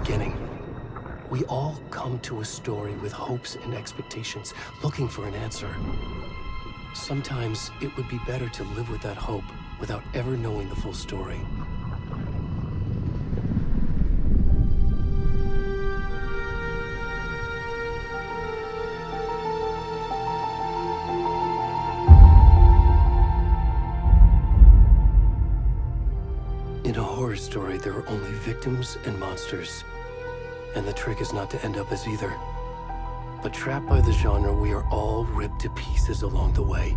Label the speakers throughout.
Speaker 1: beginning. We all come to a story with hopes and expectations, looking for an answer. Sometimes it would be better to live with that hope without ever knowing the full story. In a horror story, there are only victims and monsters. And the trick is not to end up as either. But trapped by the genre, we are all ripped to pieces along the way.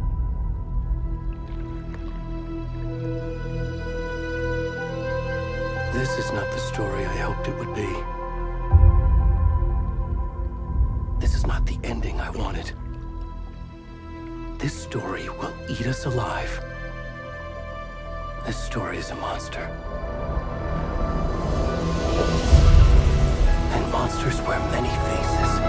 Speaker 1: This is not the story I hoped it would be. This is not the ending I wanted. This story will eat us alive. This story is a monster. And monsters wear many faces.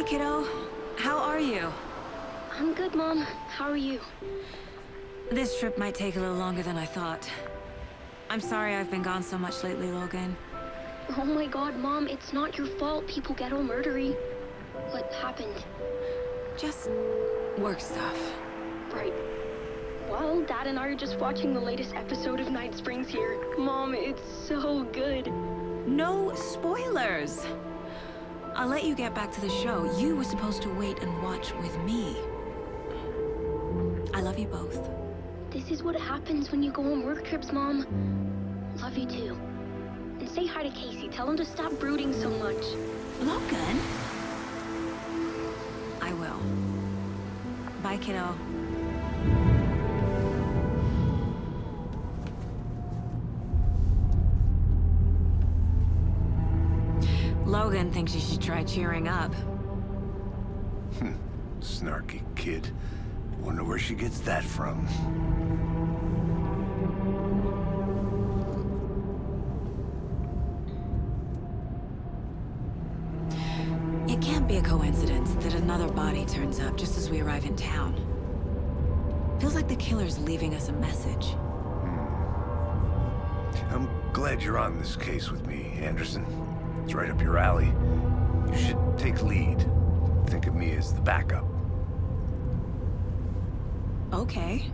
Speaker 2: Hey, kiddo. How are you?
Speaker 3: I'm good, Mom. How are you?
Speaker 2: This trip might take a little longer than I thought. I'm sorry I've been gone so much lately, Logan.
Speaker 3: Oh my god, Mom, it's not your fault people get all murdery. What happened?
Speaker 2: Just work stuff.
Speaker 3: Right. Well, Dad and I are just watching the latest episode of Night Springs here. Mom, it's so good.
Speaker 2: No spoilers! I'll let you get back to the show. You were supposed to wait and watch with me. I love you both.
Speaker 3: This is what happens when you go on work trips, Mom. Love you too. And say hi to Casey. Tell him to stop brooding so much.
Speaker 2: Logan? I will. Bye, kiddo. Logan thinks you should try cheering up.
Speaker 4: Snarky kid. Wonder where she gets that from.
Speaker 2: It can't be a coincidence that another body turns up just as we arrive in town. Feels like the killer's leaving us a message.
Speaker 4: I'm glad you're on this case with me, Anderson. It's right up your alley. You should take lead. Think of me as the backup.
Speaker 2: Okay.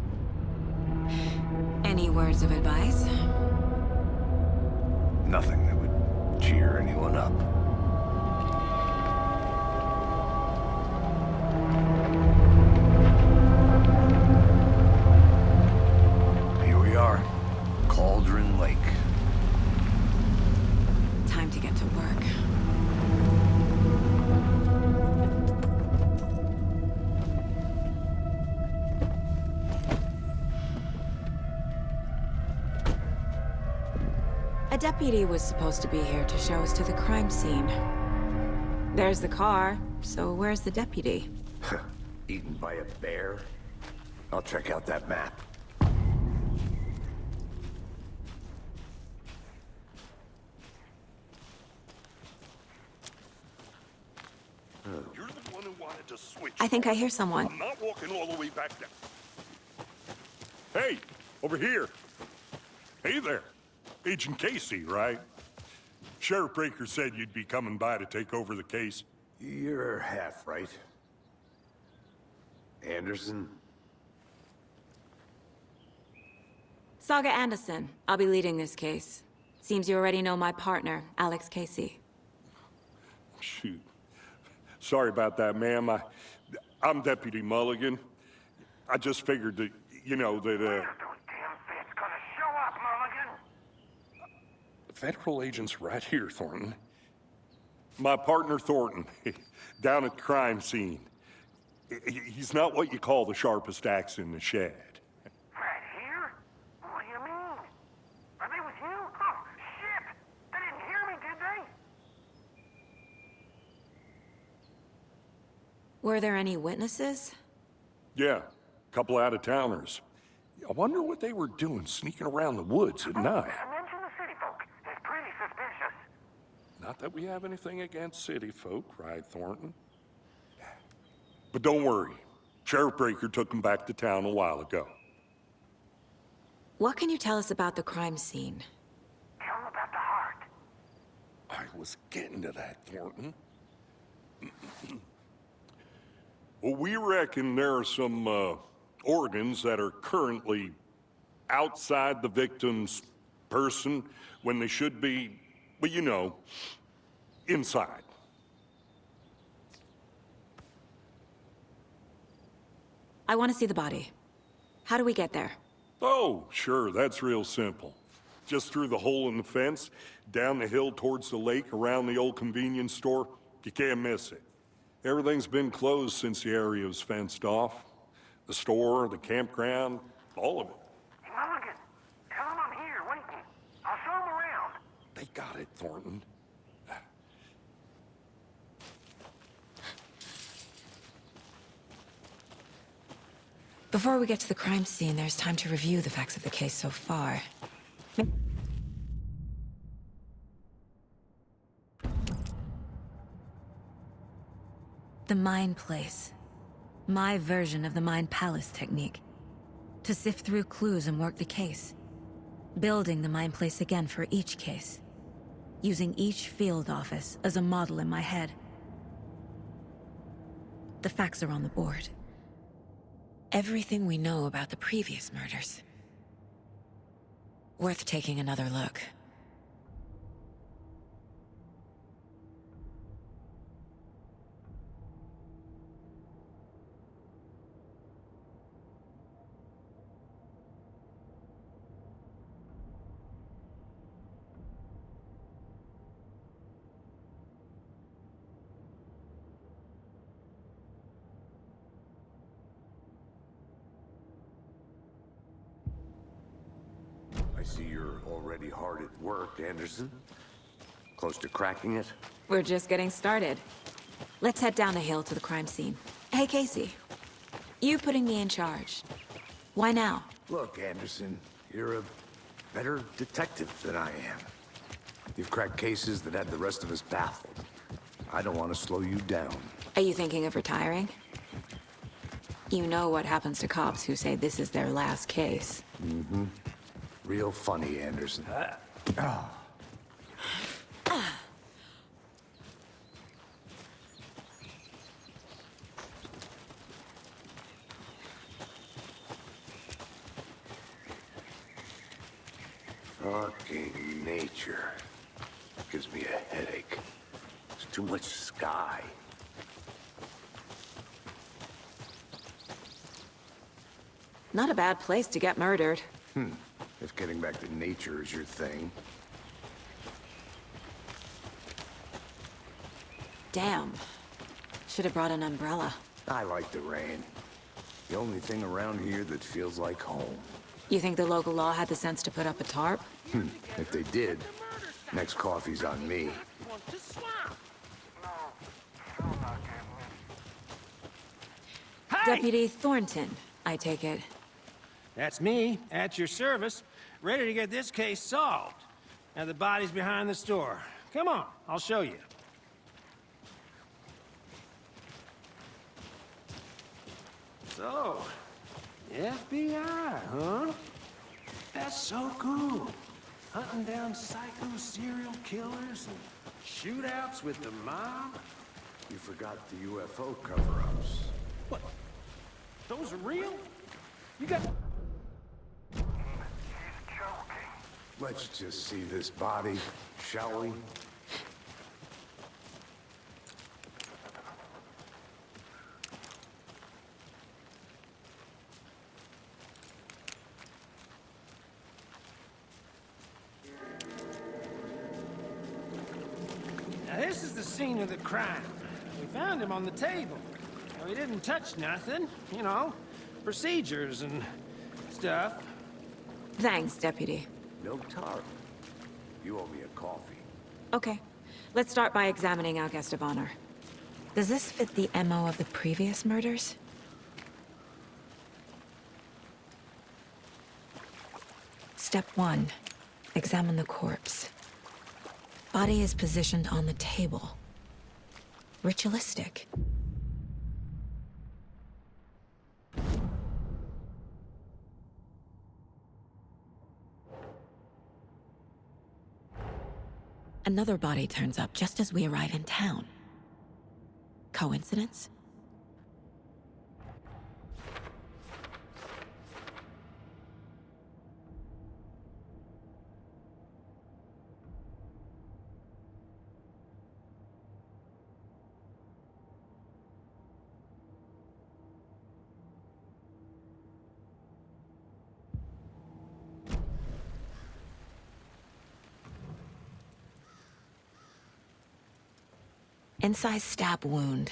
Speaker 2: Any words of advice?
Speaker 4: Nothing that would cheer anyone up. Here we are. Cauldron Lake.
Speaker 2: Time to get to work. A deputy was supposed to be here to show us to the crime scene. There's the car, so where's the deputy?
Speaker 4: Eaten by a bear? I'll check out that map.
Speaker 5: You're the one who wanted to switch.
Speaker 2: I think I hear someone.
Speaker 5: I'm not walking all the way back down. Hey, over here. Hey there. Agent Casey, right? Sheriff Breaker said you'd be coming by to take over the case.
Speaker 4: You're half right. Anderson?
Speaker 2: Saga Anderson. I'll be leading this case. Seems you already know my partner, Alex Casey.
Speaker 5: Shoot. Sorry about that, ma'am. I'm Deputy Mulligan. I just figured that, you know, that,
Speaker 6: Where's those damn feds gonna show up, Mulligan?
Speaker 5: Federal agent's right here, Thornton. My partner, Thornton, down at the crime scene. He's not what you call the sharpest axe in the shed.
Speaker 6: Right here? What do you mean? Are they with you? Oh, shit! They didn't hear me, did they?
Speaker 2: Were there any witnesses?
Speaker 5: Yeah, a couple out-of-towners. I wonder what they were doing sneaking around the woods at night.
Speaker 6: Mention the city folk. It's pretty suspicious.
Speaker 5: Not that we have anything against city folk, right, Thornton? But don't worry. Sheriff Breaker took them back to town a while ago.
Speaker 2: What can you tell us about the crime scene?
Speaker 6: Tell them about the heart.
Speaker 5: I was getting to that, Thornton. Well, we reckon there are some organs that are currently outside the victim's person when they should be, well, you know, inside.
Speaker 2: I want to see the body. How do we get there?
Speaker 5: Oh, sure, that's real simple. Just through the hole in the fence, down the hill towards the lake, around the old convenience store. You can't miss it. Everything's been closed since the area was fenced off. The store, the campground, all of it.
Speaker 6: Hey, Mulligan, tell them I'm here waiting. I'll show them around.
Speaker 5: They got it, Thornton.
Speaker 2: Before we get to the crime scene, there's time to review the facts of the case so far. The Mind Place. My version of the Mind Palace technique. To sift through clues and work the case. Building the Mind Place again for each case. Using each field office as a model in my head. The facts are on the board. Everything we know about the previous murders. Worth taking another look.
Speaker 4: I see you're already hard at work, Anderson. Close to cracking it?
Speaker 2: We're just getting started. Let's head down the hill to the crime scene. Hey, Casey. You putting me in charge. Why now?
Speaker 4: Look, Anderson, you're a better detective than I am. You've cracked cases that had the rest of us baffled. I don't want to slow you down.
Speaker 2: Are you thinking of retiring? You know what happens to cops who say this is their last case.
Speaker 4: Mm-hmm. Real funny, Anderson. Fucking nature. Gives me a headache. There's too much sky.
Speaker 2: Not a bad place to get murdered.
Speaker 4: If getting back to nature is your thing.
Speaker 2: Damn. Should have brought an umbrella.
Speaker 4: I like the rain. The only thing around here that feels like home.
Speaker 2: You think the local law had the sense to put up a tarp?
Speaker 4: If they did, next coffee's on me.
Speaker 2: Deputy Thornton, I take it.
Speaker 7: That's me, at your service, ready to get this case solved. Now the body's behind the store. Come on, I'll show you. So, FBI, huh? That's so cool. Hunting down psycho serial killers and shootouts with the mob.
Speaker 4: You forgot the UFO cover-ups.
Speaker 7: What? Those are real? You got...
Speaker 4: Let's just see this body, shall we?
Speaker 7: Now this is the scene of the crime. We found him on the table. Now, he didn't touch nothing, you know, procedures and stuff.
Speaker 2: Thanks, Deputy.
Speaker 4: No tarp. You owe me a coffee.
Speaker 2: Okay. Let's start by examining our guest of honor. Does this fit the MO of the previous murders? Step 1. Examine the corpse. Body is positioned on the table. Ritualistic. Another body turns up just as we arrive in town. Coincidence? Incised stab wound.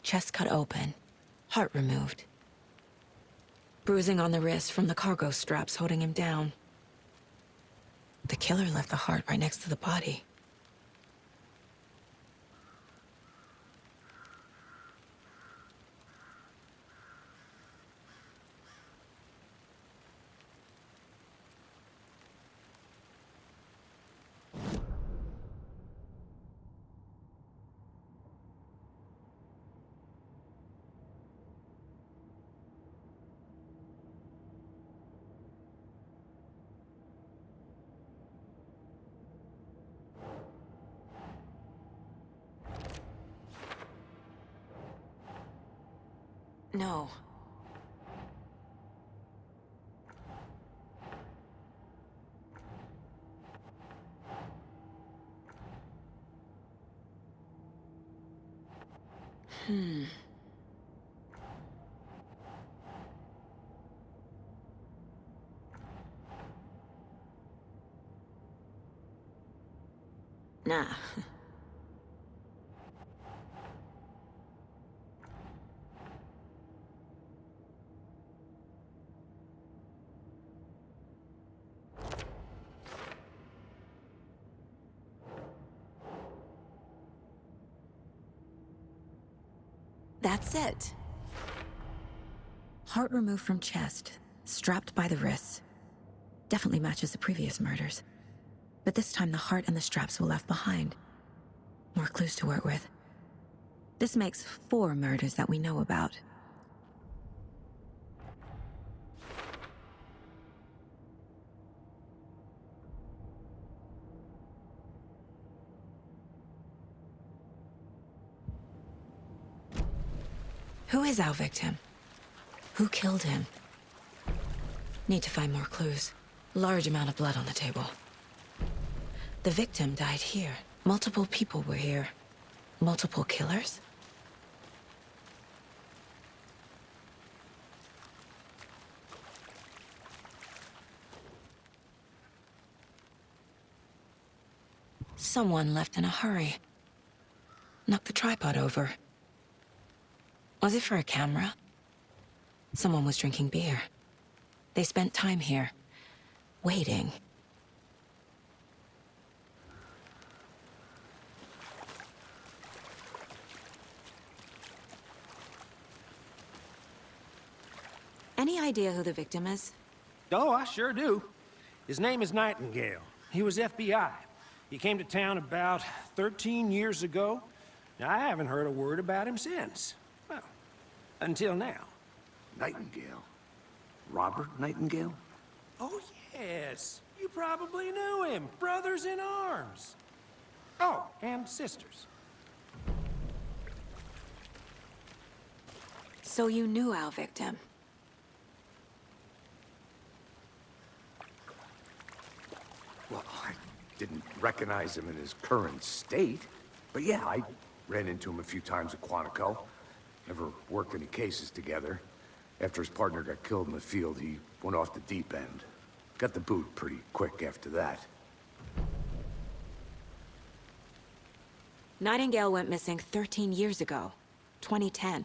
Speaker 2: Chest cut open. Heart removed. Bruising on the wrist from the cargo straps holding him down. The killer left the heart right next to the body. No. Nah. That's it. Heart removed from chest, strapped by the wrists. Definitely matches the previous murders. But this time the heart and the straps were left behind. More clues to work with. This makes 4 murders that we know about. Who is our victim? Who killed him? Need to find more clues. Large amount of blood on the table. The victim died here. Multiple people were here. Multiple killers? Someone left in a hurry. Knocked the tripod over. Was it for a camera? Someone was drinking beer. They spent time here, waiting. Any idea who the victim is?
Speaker 7: Oh, I sure do. His name is Nightingale. He was FBI. He came to town about 13 years ago. Now, I haven't heard a word about him since. Well, until now.
Speaker 4: Nightingale? Robert Nightingale?
Speaker 7: Oh, yes. You probably knew him. Brothers in arms. Oh, and sisters.
Speaker 2: So you knew our victim?
Speaker 4: Well, I didn't recognize him in his current state. But yeah, I ran into him a few times at Quantico. Never worked any cases together. After his partner got killed in the field, he went off the deep end. Got the boot pretty quick after that.
Speaker 2: Nightingale went missing 13 years ago. 2010.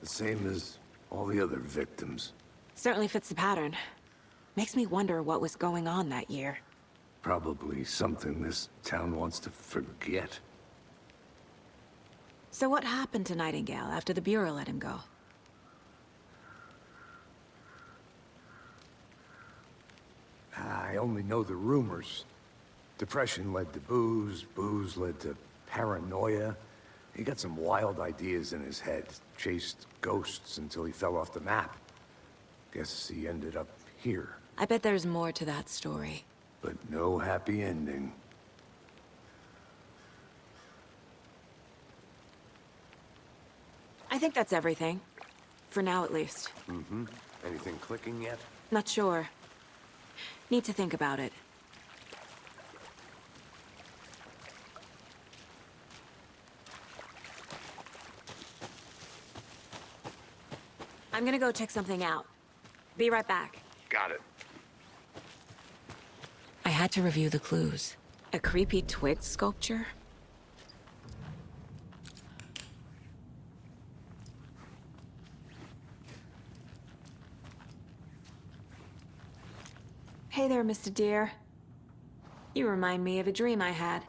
Speaker 4: The same as all the other victims.
Speaker 2: Certainly fits the pattern. Makes me wonder what was going on that year.
Speaker 4: Probably something this town wants to forget.
Speaker 2: So what happened to Nightingale after the Bureau let him go?
Speaker 4: I only know the rumors. Depression led to booze, booze led to paranoia. He got some wild ideas in his head, chased ghosts until he fell off the map. Guess he ended up here,
Speaker 2: I bet there's more to that story.
Speaker 4: but no happy ending.
Speaker 2: I think that's everything. For now, at least.
Speaker 4: Mm-hmm. Anything clicking yet?
Speaker 2: Not sure. Need to think about it. I'm gonna go check something out. Be right back.
Speaker 4: Got it.
Speaker 2: I had to review the clues. A creepy twig sculpture? Hey there, Mr. Deer. You remind me of a dream I had.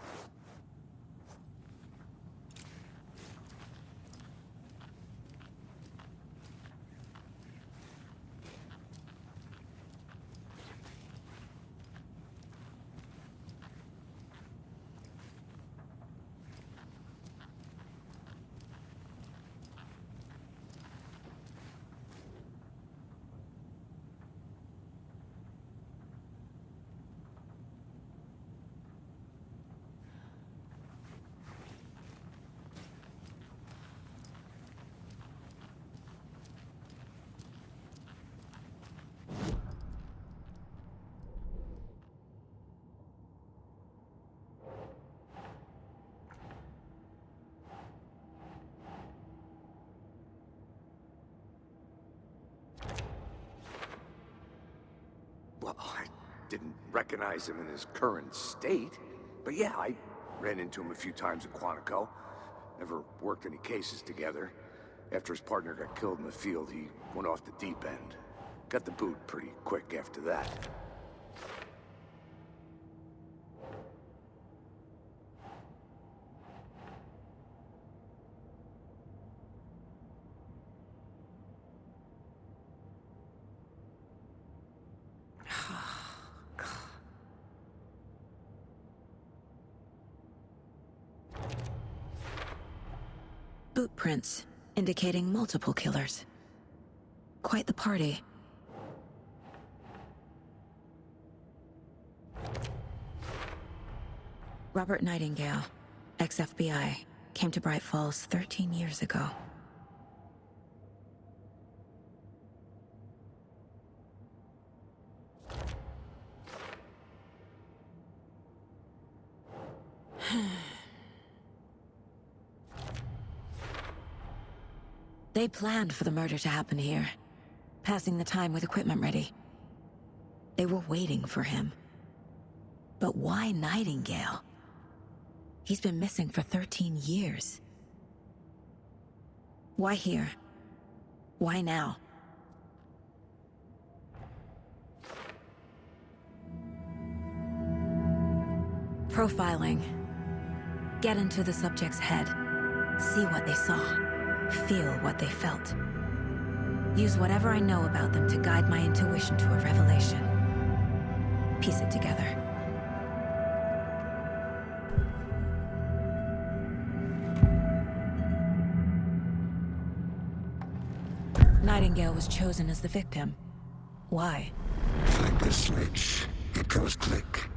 Speaker 4: Well, I didn't recognize him in his current state. But yeah, I ran into him a few times at Quantico. Never worked any cases together. After his partner got killed in the field, he went off the deep end. Got the boot pretty quick after that.
Speaker 2: Boot prints, indicating multiple killers. Quite the party. Robert Nightingale, ex-FBI, came to Bright Falls 13 years ago. They planned for the murder to happen here, passing the time with equipment ready. They were waiting for him. But why Nightingale? He's been missing for 13 years. Why here? Why now? Profiling. Get into the subject's head. See what they saw. Feel what they felt. Use whatever I know about them to guide my intuition to a revelation. Piece it together. Nightingale was chosen as the victim. Why?
Speaker 8: Flick the switch, it goes click.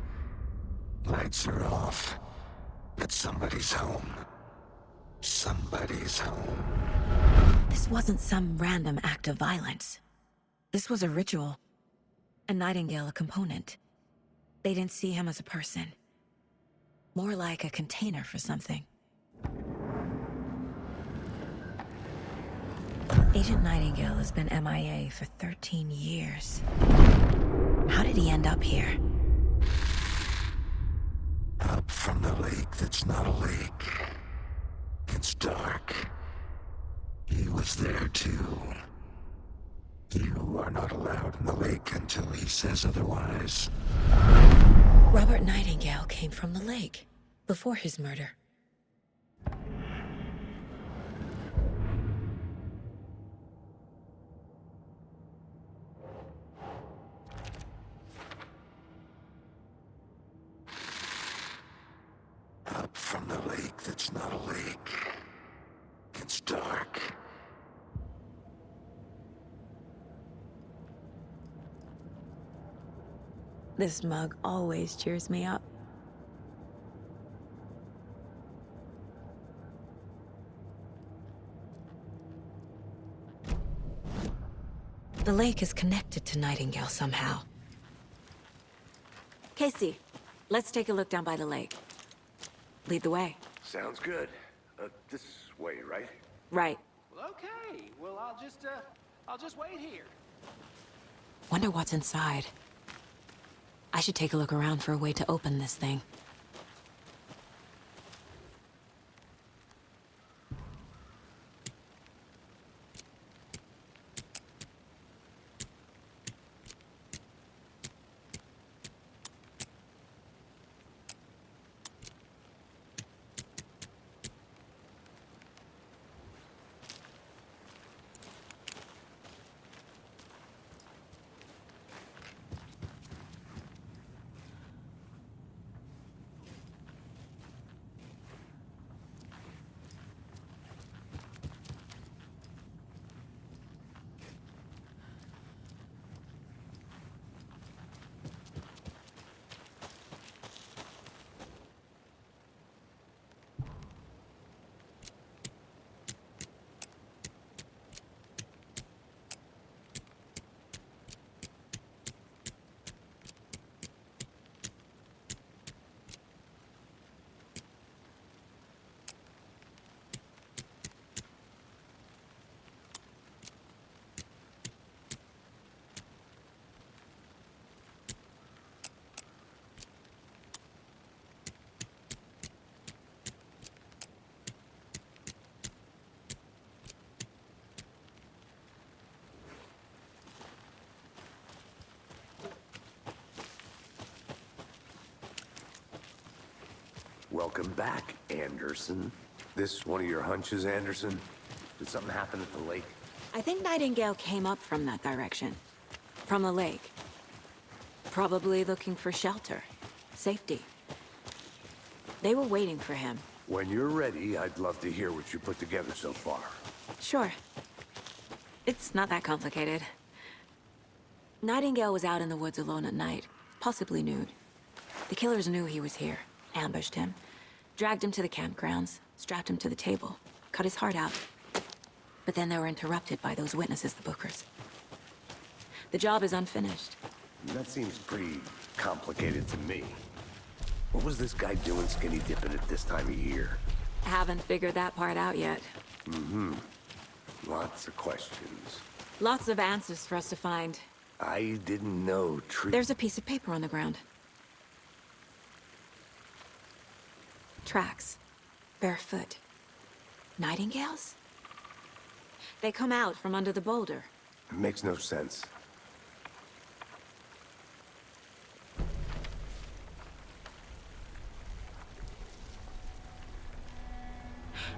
Speaker 8: Lights are off. But somebody's home. Somebody's home.
Speaker 2: This wasn't some random act of violence. This was a ritual. And Nightingale a component. They didn't see him as a person. More like a container for something. Agent Nightingale has been MIA for 13 years. How did he end up here?
Speaker 8: Up from the lake that's not a lake. It's dark. He was there too. You are not allowed in the lake until he says otherwise.
Speaker 2: Robert Nightingale came from the lake, before his murder.
Speaker 8: Up from the lake that's not a lake. It's dark.
Speaker 2: This mug always cheers me up. The lake is connected to Nightingale somehow. Casey, let's take a look down by the lake. Lead the way.
Speaker 4: Sounds good. This way, right?
Speaker 2: Right.
Speaker 7: Well, okay. Well, I'll just wait here.
Speaker 2: Wonder what's inside. I should take a look around for a way to open this thing.
Speaker 4: Welcome back, Anderson. This one of your hunches, Anderson? Did something happen at the lake?
Speaker 2: I think Nightingale came up from that direction. From the lake. Probably looking for shelter. Safety. They were waiting for him.
Speaker 4: When you're ready, I'd love to hear what you put together so far.
Speaker 2: Sure. It's not that complicated. Nightingale was out in the woods alone at night, possibly nude. The killers knew he was here, ambushed him, dragged him to the campgrounds, strapped him to the table, cut his heart out. But then they were interrupted by those witnesses, the Bookers. The job is unfinished.
Speaker 4: That seems pretty complicated to me. What was this guy doing skinny dipping at this time of year?
Speaker 2: Haven't figured that part out yet.
Speaker 4: Lots of questions.
Speaker 2: Lots of answers for us to find.
Speaker 4: I didn't know
Speaker 2: There's a piece of paper on the ground. Tracks. Barefoot. Nightingales? They come out from under the boulder.
Speaker 4: It makes no sense.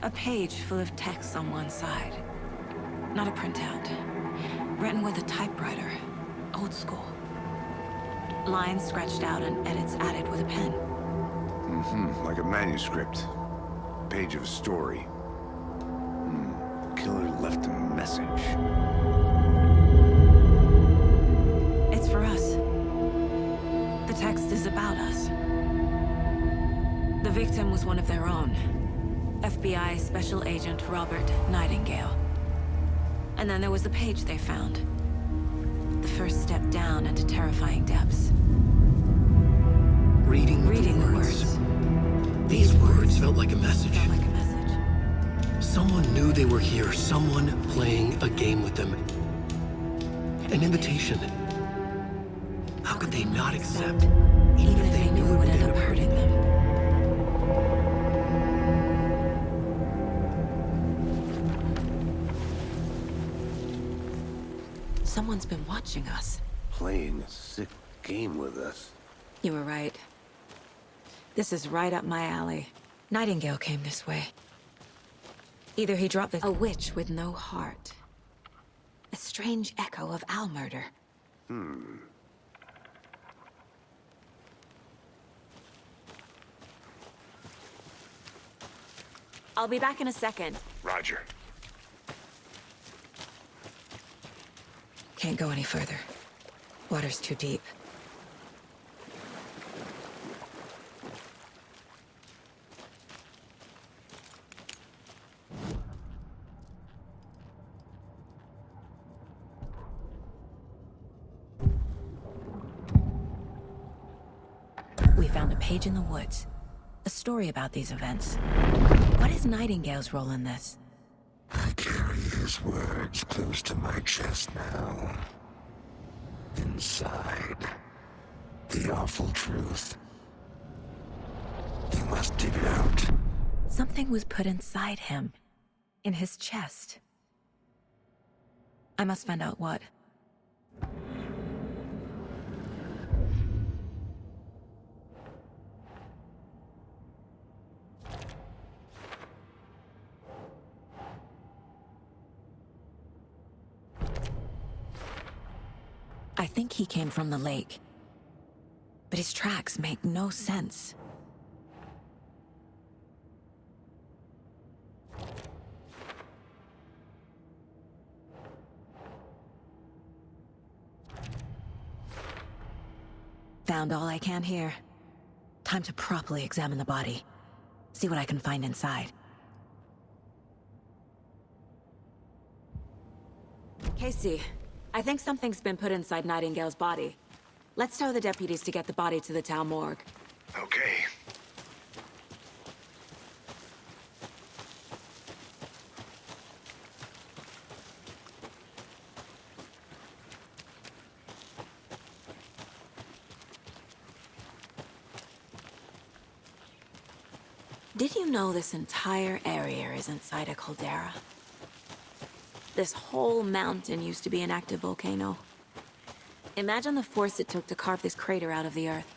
Speaker 2: A page full of text on one side. Not a printout. Written with a typewriter. Old school. Lines scratched out and edits added with a pen.
Speaker 4: Like a manuscript. Page of a story. Killer left a message.
Speaker 2: It's for us. The text is about us. The victim was one of their own. FBI Special Agent Robert Nightingale. And then there was the page they found. The first step down into terrifying depths.
Speaker 1: Reading
Speaker 2: the
Speaker 1: the words. These words felt like a message.
Speaker 2: Felt like a message.
Speaker 1: Someone knew they were here, someone playing a game with them. An invitation. How could they not accept,
Speaker 2: Even if they knew it would end up hurting them. Someone's been watching us.
Speaker 4: Playing a sick game with us.
Speaker 2: You were right. This is right up my alley. Nightingale came this way. Either he dropped a witch with no heart. A strange echo of owl murder. I'll be back in a second.
Speaker 4: Roger.
Speaker 2: Can't go any further. Water's too deep. We found a page in the woods. A story about these events. What is Nightingale's role in this?
Speaker 8: I carry his words close to my chest now. Inside, the awful truth. You must dig it out.
Speaker 2: Something was put inside him. In his chest. I must find out what. I think he came from the lake. But his tracks make no sense. Found all I can here. Time to properly examine the body. See what I can find inside. Casey, I think something's been put inside Nightingale's body. Let's tell the deputies to get the body to the town morgue.
Speaker 4: Okay.
Speaker 2: Did you know this entire area is inside a caldera? This whole mountain used to be an active volcano. Imagine the force it took to carve this crater out of the earth.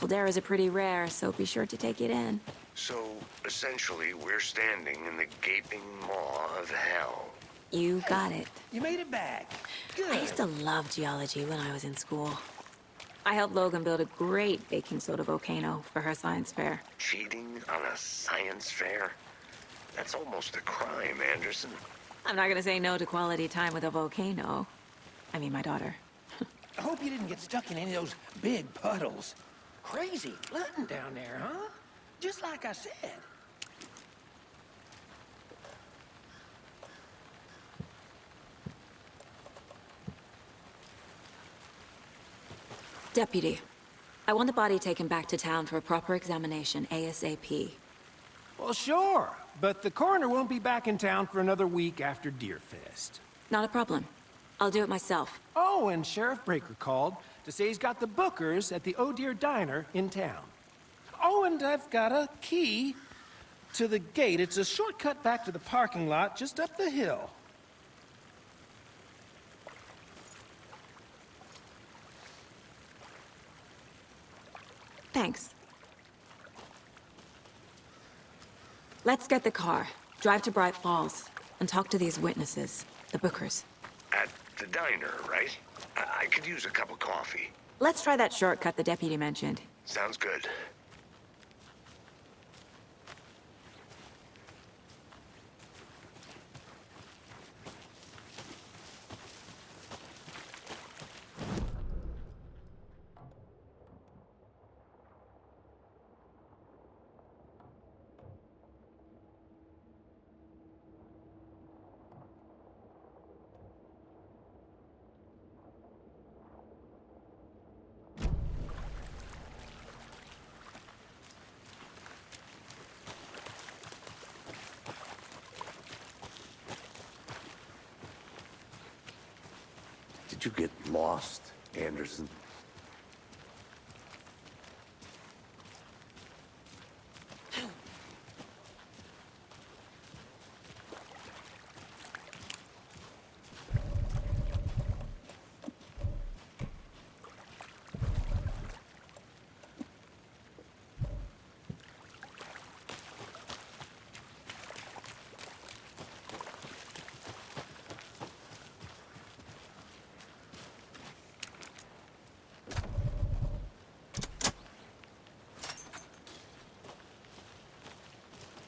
Speaker 2: Calderas are pretty rare, so be sure to take it in.
Speaker 8: So, essentially, we're standing in the gaping maw of hell.
Speaker 2: You got it.
Speaker 7: You made it back. Good.
Speaker 2: I used to love geology when I was in school. I helped Logan build a great baking soda volcano for her science fair.
Speaker 8: Cheating on a science fair? That's almost a crime, Anderson.
Speaker 2: I'm not gonna say no to quality time with a volcano. I mean, my daughter.
Speaker 7: I hope you didn't get stuck in any of those big puddles. Crazy flooding down there, huh? Just like I said.
Speaker 2: Deputy, I want the body taken back to town for a proper examination ASAP.
Speaker 7: Well, sure. But the coroner won't be back in town for another week after Deerfest.
Speaker 2: Not a problem. I'll do it myself.
Speaker 7: Oh, and Sheriff Breaker called to say he's got the Bookers at the Oh Dear Diner in town. Oh, and I've got a key to the gate. It's a shortcut back to the parking lot just up the hill.
Speaker 2: Thanks. Let's get the car, drive to Bright Falls, and talk to these witnesses, the Bookers.
Speaker 8: At the diner, right? I could use a cup of coffee.
Speaker 2: Let's try that shortcut the deputy mentioned.
Speaker 8: Sounds good.
Speaker 4: Did you get lost, Anderson?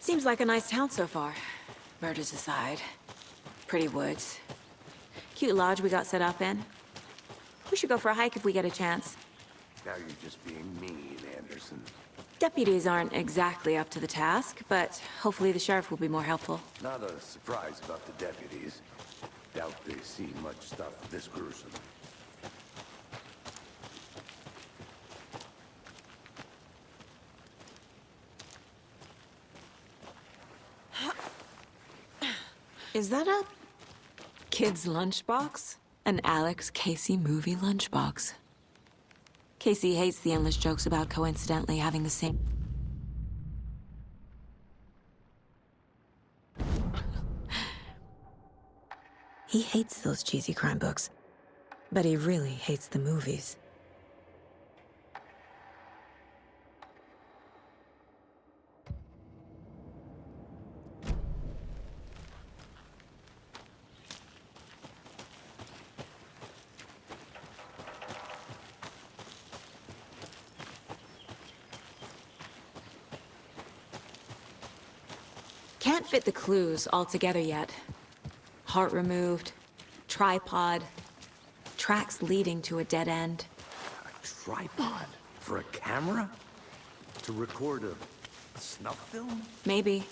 Speaker 2: Seems like a nice town so far. Murders aside. Pretty woods. Cute lodge we got set up in. We should go for a hike if we get a chance.
Speaker 4: Now you're just being mean, Anderson.
Speaker 2: Deputies aren't exactly up to the task, but hopefully the sheriff will be more helpful.
Speaker 4: Not a surprise about the deputies. Doubt they see much stuff this gruesome.
Speaker 2: Is that a kid's lunchbox? An Alex Casey movie lunchbox. Casey hates the endless jokes about coincidentally having the same... He hates those cheesy crime books, but he really hates the movies. Can't fit the clues all together yet. Heart removed, tripod, tracks leading to a dead end.
Speaker 4: A tripod? For a camera? To record a snuff film?
Speaker 2: Maybe.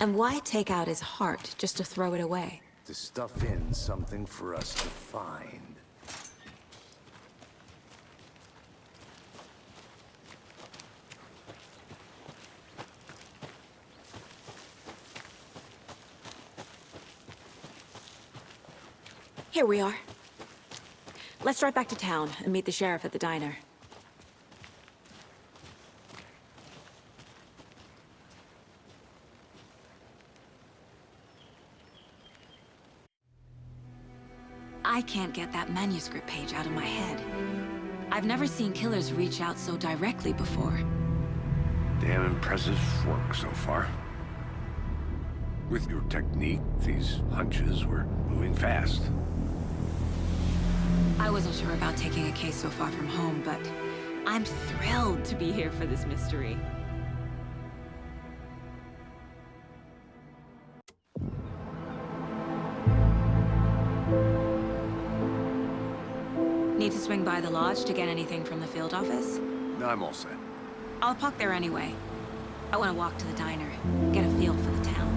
Speaker 2: And why take out his heart just to throw it away?
Speaker 4: To stuff in something for us to find.
Speaker 2: Here we are. Let's drive back to town and meet the sheriff at the diner. I can't get that manuscript page out of my head. I've never seen killers reach out so directly before.
Speaker 4: Damn impressive work so far. With your technique, these hunches were moving fast.
Speaker 2: I wasn't sure about taking a case so far from home, but I'm thrilled to be here for this mystery. Need to swing by the lodge to get anything from the field office?
Speaker 4: No, I'm all set.
Speaker 2: I'll park there anyway. I want to walk to the diner, get a feel for the town.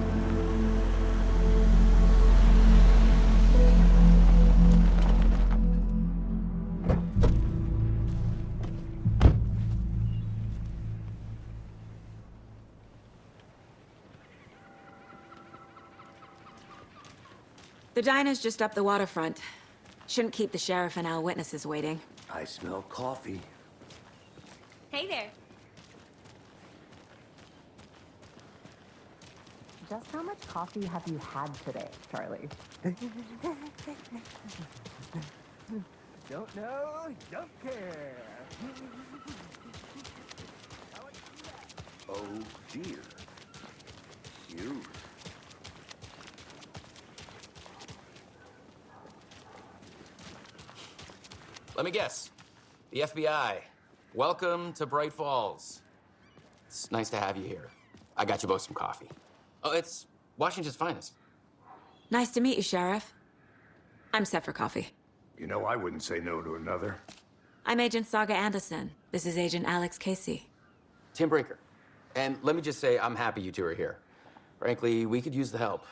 Speaker 2: The diner's just up the waterfront. Shouldn't keep the sheriff and our witnesses waiting.
Speaker 4: I smell coffee.
Speaker 2: Hey there.
Speaker 9: Just how much coffee have you had today, Charlie?
Speaker 7: Don't know, don't care.
Speaker 4: Oh dear. You.
Speaker 10: Let me guess. The FBI. Welcome to Bright Falls. It's nice to have you here. I got you both some coffee. Oh, it's Washington's finest.
Speaker 2: Nice to meet you, Sheriff. I'm set for coffee.
Speaker 4: You know, I wouldn't say no to another.
Speaker 2: I'm Agent Saga Anderson. This is Agent Alex Casey.
Speaker 10: Tim Breaker. And let me just say, I'm happy you two are here. Frankly, we could use the help.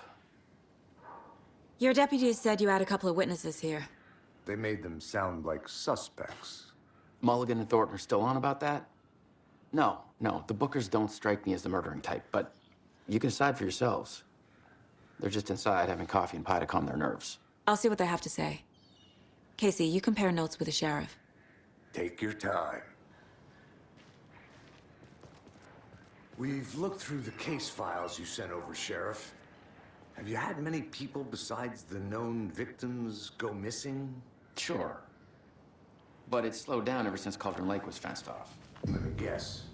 Speaker 2: Your deputies said you had a couple of witnesses here.
Speaker 4: They made them sound like suspects.
Speaker 10: Mulligan and Thornton are still on about that? No, the Bookers don't strike me as the murdering type, but you can decide for yourselves. They're just inside having coffee and pie to calm their nerves.
Speaker 2: I'll see what they have to say. Casey, you compare notes with the sheriff.
Speaker 4: Take your time. We've looked through the case files you sent over, Sheriff. Have you had many people besides the known victims go missing?
Speaker 10: Sure. But it's slowed down ever since Cauldron Lake was fenced off.
Speaker 4: Let me guess.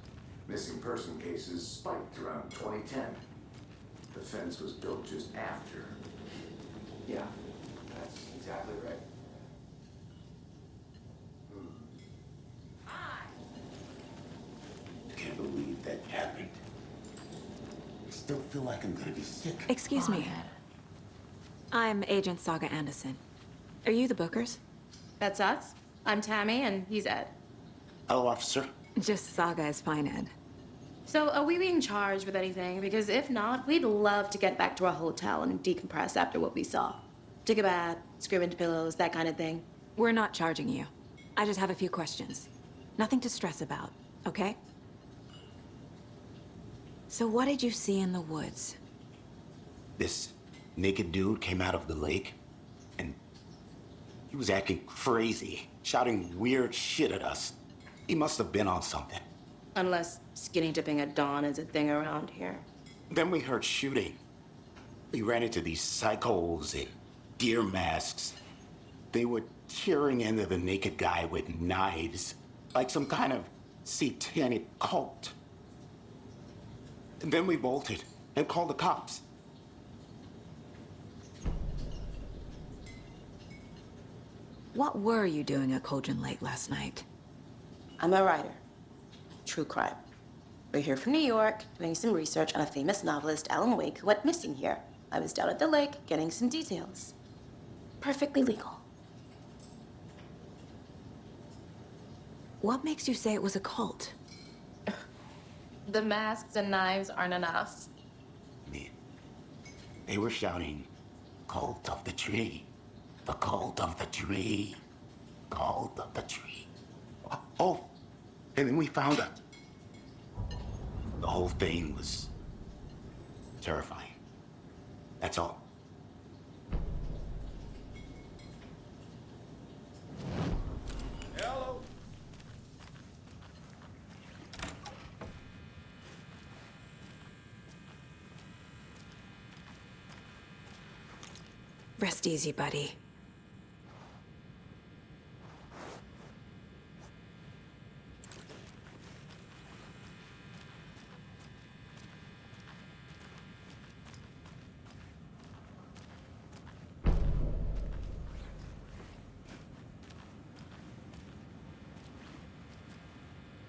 Speaker 4: Missing person cases spiked around 2010. The fence was built just after.
Speaker 10: Yeah, that's exactly right.
Speaker 8: Can't believe that happened. I still feel like I'm gonna be sick.
Speaker 2: Excuse me. I'm Agent Saga Anderson. Are you the Bookers?
Speaker 11: That's us. I'm Tammy, and he's Ed.
Speaker 8: Hello, officer.
Speaker 2: Just Saga is fine, Ed.
Speaker 11: So, are we being charged with anything? Because if not, we'd love to get back to our hotel and decompress after what we saw. Take a bath, scream into pillows, that kind of thing.
Speaker 2: We're not charging you. I just have a few questions. Nothing to stress about, okay? So what did you see in the woods?
Speaker 8: This naked dude came out of the lake, and he was acting crazy, shouting weird shit at us. He must have been on something.
Speaker 11: Unless skinny dipping at dawn is a thing around here.
Speaker 8: Then we heard shooting. We ran into these psychos in deer masks. They were tearing into the naked guy with knives, like some kind of satanic cult. And then we bolted and called the cops.
Speaker 2: What were you doing at Cauldron Lake last night?
Speaker 11: I'm a writer. True crime. We're here from New York, doing some research on a famous novelist, Alan Wake, who went missing here. I was down at the lake, getting some details. Perfectly legal.
Speaker 2: What makes you say it was a cult?
Speaker 11: The masks and knives aren't enough.
Speaker 8: They were shouting, "Cult of the tree, the cult of the tree, cult of the tree." Oh, and then we found out. The whole thing was terrifying. That's all.
Speaker 7: Hello.
Speaker 2: Rest easy, buddy.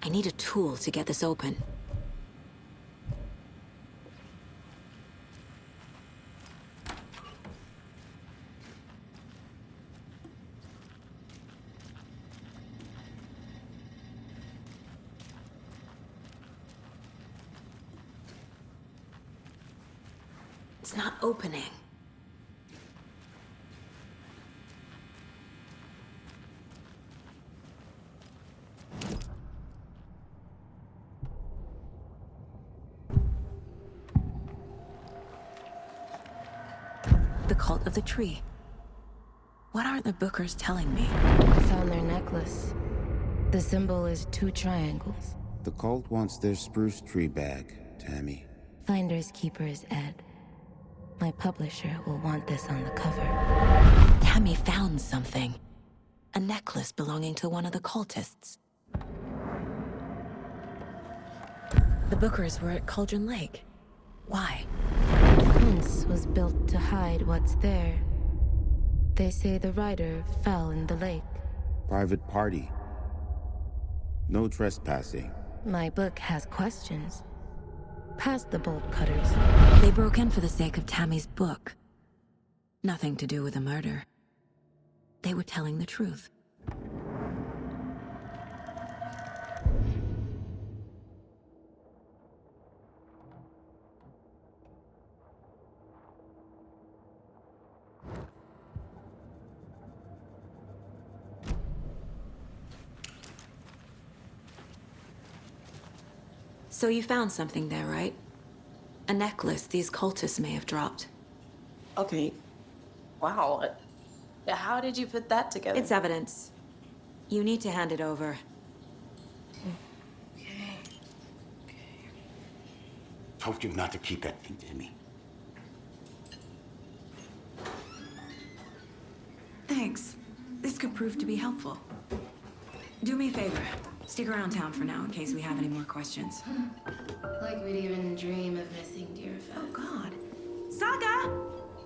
Speaker 2: I need a tool to get this open. It's not opening. The cult of the tree. What aren't the Bookers telling me?
Speaker 12: I found their necklace. The symbol is 2 triangles.
Speaker 13: The cult wants their spruce tree back, Tammy.
Speaker 12: Finders keepers, Ed. My publisher will want this on the cover.
Speaker 2: Tammy found something. A necklace belonging to one of the cultists. The Bookers were at Cauldron Lake. Why?
Speaker 12: The fence was built to hide what's there. They say the rider fell in the lake.
Speaker 13: Private party. No trespassing.
Speaker 12: My book has questions. Past the bolt cutters.
Speaker 2: They broke in for the sake of Tammy's book. Nothing to do with a murder. They were telling the truth. So you found something there, right? A necklace these cultists may have dropped.
Speaker 11: Okay. Wow. How did you put that together?
Speaker 2: It's evidence. You need to hand it over.
Speaker 11: Okay.
Speaker 8: Told you not to keep that thing to me.
Speaker 2: Thanks. This could prove to be helpful. Do me a favor. Stick around town for now in case we have any more questions.
Speaker 12: Like we'd even dream of missing Deerfest.
Speaker 14: Oh, God.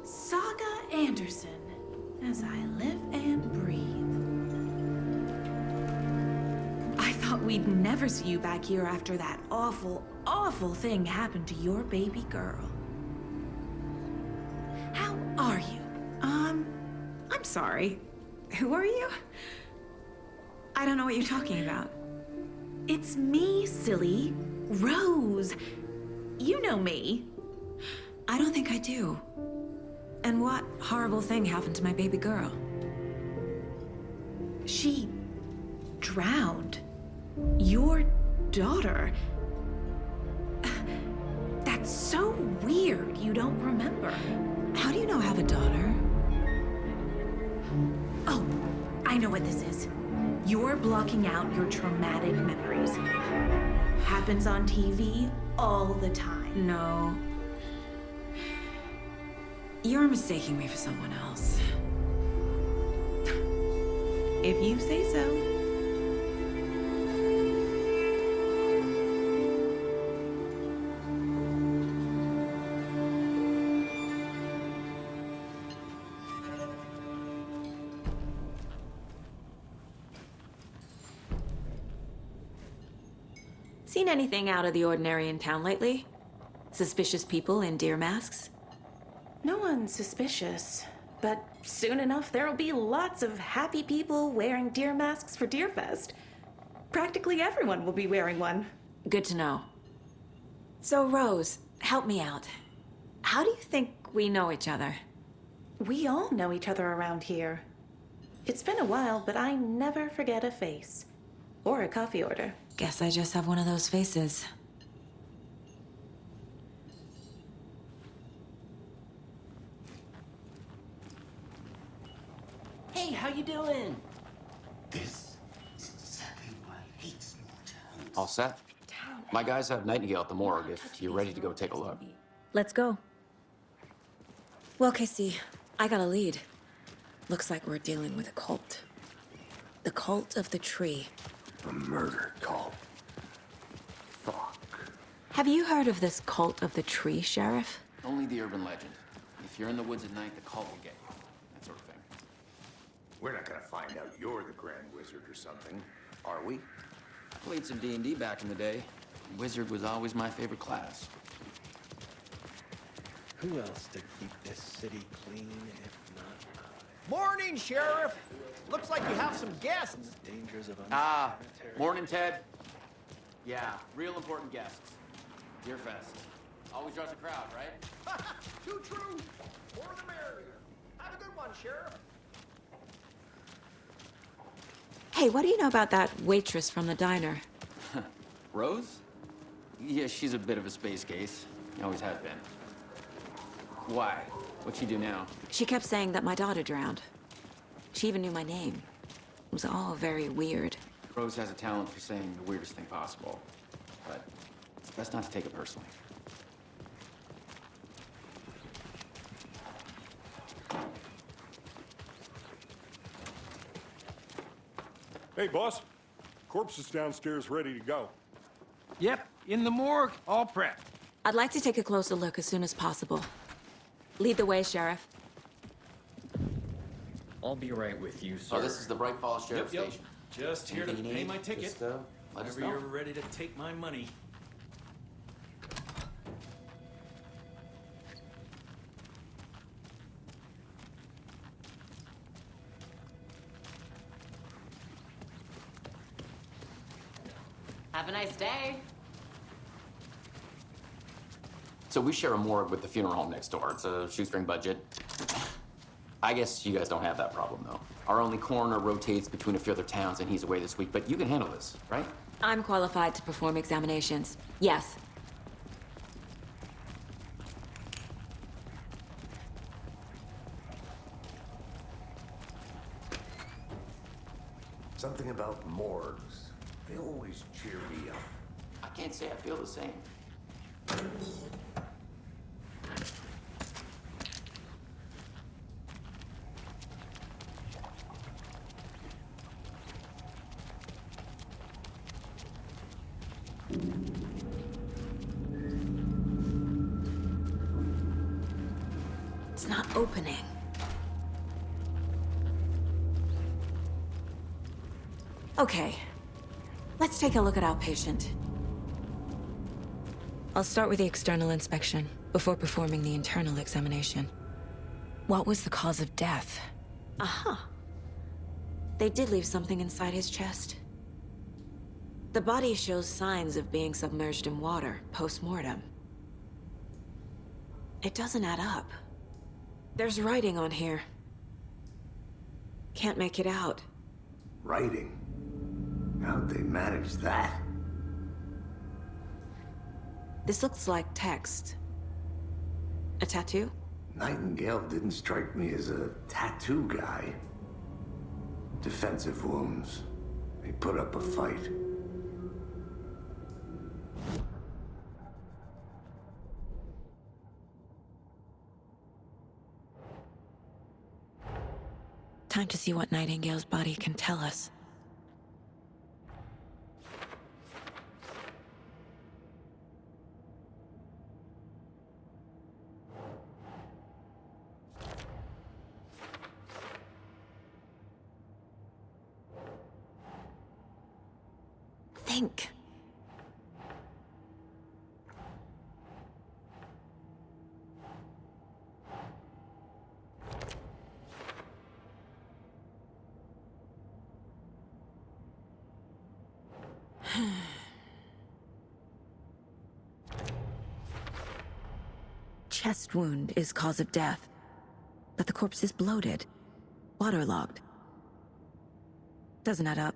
Speaker 14: Saga Anderson. As I live and breathe. I thought we'd never see you back here after that awful, awful thing happened to your baby girl. How are you? I'm sorry. Who are you? I don't know what you're talking about. It's me, silly. Rose. You know me.
Speaker 2: I don't think I do. And what horrible thing happened to my baby girl?
Speaker 14: She drowned. Your daughter. That's so weird you don't remember.
Speaker 2: How do you know I have a daughter?
Speaker 14: Oh, I know what this is. You're blocking out your traumatic memories. Happens on TV all the time.
Speaker 2: No. You're mistaking me for someone else.
Speaker 14: If you say so.
Speaker 2: Seen anything out of the ordinary in town lately? Suspicious people in deer masks?
Speaker 14: No one's suspicious, but soon enough there'll be lots of happy people wearing deer masks for Deerfest. Practically everyone will be wearing one.
Speaker 2: Good to know. So, Rose, help me out. How do you think we know each other?
Speaker 14: We all know each other around here. It's been a while, but I never forget a face. Or a coffee order.
Speaker 2: Guess I just have one of those faces.
Speaker 15: Hey, how you doing?
Speaker 8: This is exactly why I hate small towns.
Speaker 10: All set? My guys have Nightingale at the morgue if you're ready to go take a look.
Speaker 2: Let's go. Well, Casey, I got a lead. Looks like we're dealing with a cult. The cult of the tree.
Speaker 4: A murder cult. Fuck.
Speaker 2: Have you heard of this cult of the tree, Sheriff?
Speaker 10: Only the urban legend. If you're in the woods at night, the cult will get you. That sort of thing.
Speaker 4: We're not gonna find out you're the Grand Wizard or something, are we?
Speaker 10: Played some D&D back in the day. Wizard was always my favorite class.
Speaker 16: Who else to keep this city clean if not I?
Speaker 17: Morning, Sheriff! Looks like you have some guests.
Speaker 16: Dangers of
Speaker 10: Morning, Ted. Yeah, real important guests. Deer Fest. Always draws a crowd, right?
Speaker 17: Too true. More the merrier. Have a good one, Sheriff.
Speaker 2: Hey, what do you know about that waitress from the diner?
Speaker 10: Rose? Yeah, she's a bit of a space case. Always has been. Why? What'd she do now?
Speaker 2: She kept saying that my daughter drowned. She even knew my name. It was all very weird.
Speaker 10: Rose has a talent for saying the weirdest thing possible. But it's best not to take it personally.
Speaker 5: Hey, boss. Corpse is downstairs ready to go.
Speaker 7: Yep, in the morgue, all prepped.
Speaker 2: I'd like to take a closer look as soon as possible. Lead the way, Sheriff.
Speaker 18: I'll be right with you, sir.
Speaker 10: Oh, this is the Bright Falls Sheriff Station.
Speaker 18: Just here
Speaker 10: Anything
Speaker 18: to
Speaker 10: you
Speaker 18: pay
Speaker 10: need?
Speaker 18: my ticket.
Speaker 10: Just, let us
Speaker 18: Whenever
Speaker 10: know.
Speaker 18: you're ready to take my money.
Speaker 11: Have a nice day.
Speaker 10: So we share a morgue with the funeral home next door. It's a shoestring budget. I guess you guys don't have that problem, though. Our only coroner rotates between a few other towns, and he's away this week, but you can handle this, right?
Speaker 2: I'm qualified to perform examinations. Yes.
Speaker 4: Something about morgues. They always cheer me up.
Speaker 10: I can't say I feel the same.
Speaker 2: It's not opening. Okay. Let's take a look at our patient. I'll start with the external inspection before performing the internal examination. What was the cause of death? Aha. They did leave something inside his chest. The body shows signs of being submerged in water post-mortem. It doesn't add up. There's writing on here. Can't make it out.
Speaker 4: Writing? How'd they manage that?
Speaker 2: This looks like text. A tattoo?
Speaker 4: Nightingale didn't strike me as a tattoo guy. Defensive wounds. He put up a fight.
Speaker 2: Time to see what Nightingale's body can tell us. Think. Chest wound is cause of death, but the corpse is bloated, waterlogged. Doesn't add up.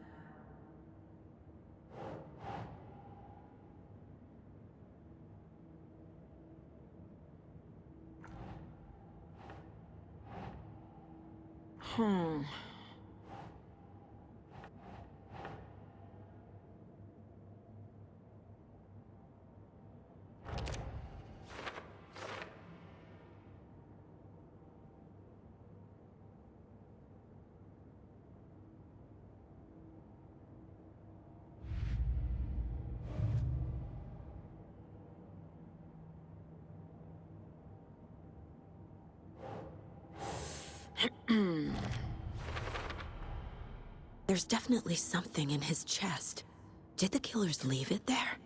Speaker 2: There's definitely something in his chest. Did the killers leave it there?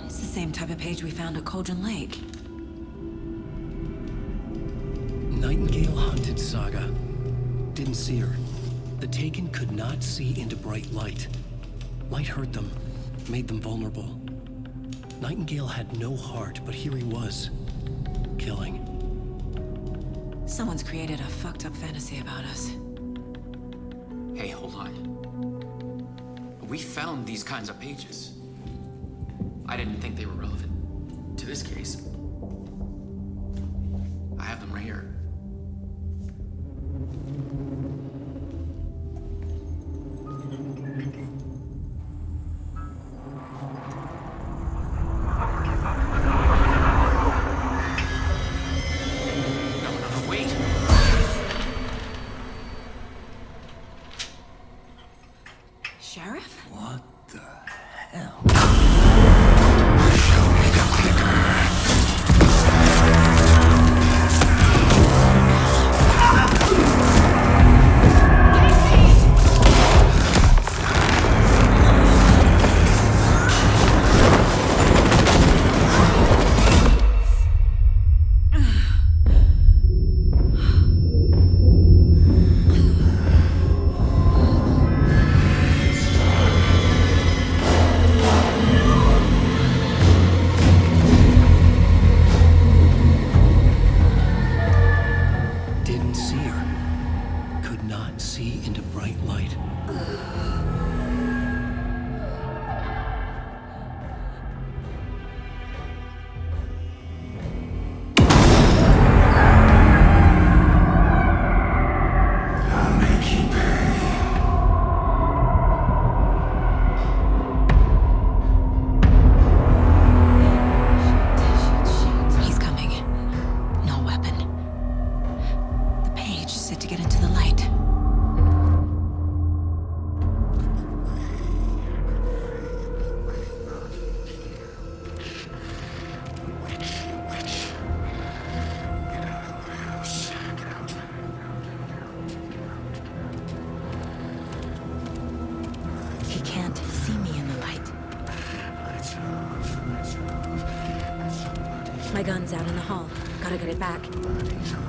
Speaker 2: It's the same type of page we found at Cauldron Lake.
Speaker 1: Nightingale hunted Saga. Didn't see her. The Taken could not see into bright light. Light hurt them, made them vulnerable. Nightingale had no heart, but here he was, killing.
Speaker 2: Someone's created a fucked up fantasy about us.
Speaker 10: Hey, hold on. We found these kinds of pages. I didn't think they were relevant to this case. I have them right here. No, wait.
Speaker 2: Sheriff?
Speaker 1: What the hell? Didn't see her. Could not see into bright light.
Speaker 8: I'll make you pay.
Speaker 2: He's coming. No weapon. The page set to get into the light.
Speaker 8: Get out of my house. Get out.
Speaker 2: He can't see me in the light.
Speaker 8: Lights off. Lights off.
Speaker 2: My gun's out in the hall. Gotta get it back.
Speaker 8: Somebody's on.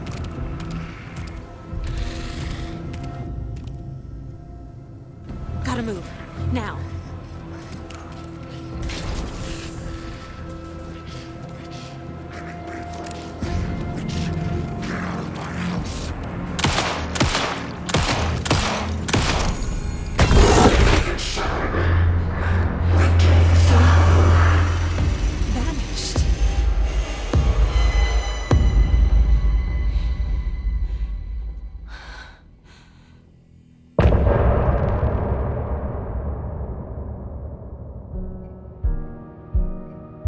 Speaker 2: Gotta move. Now.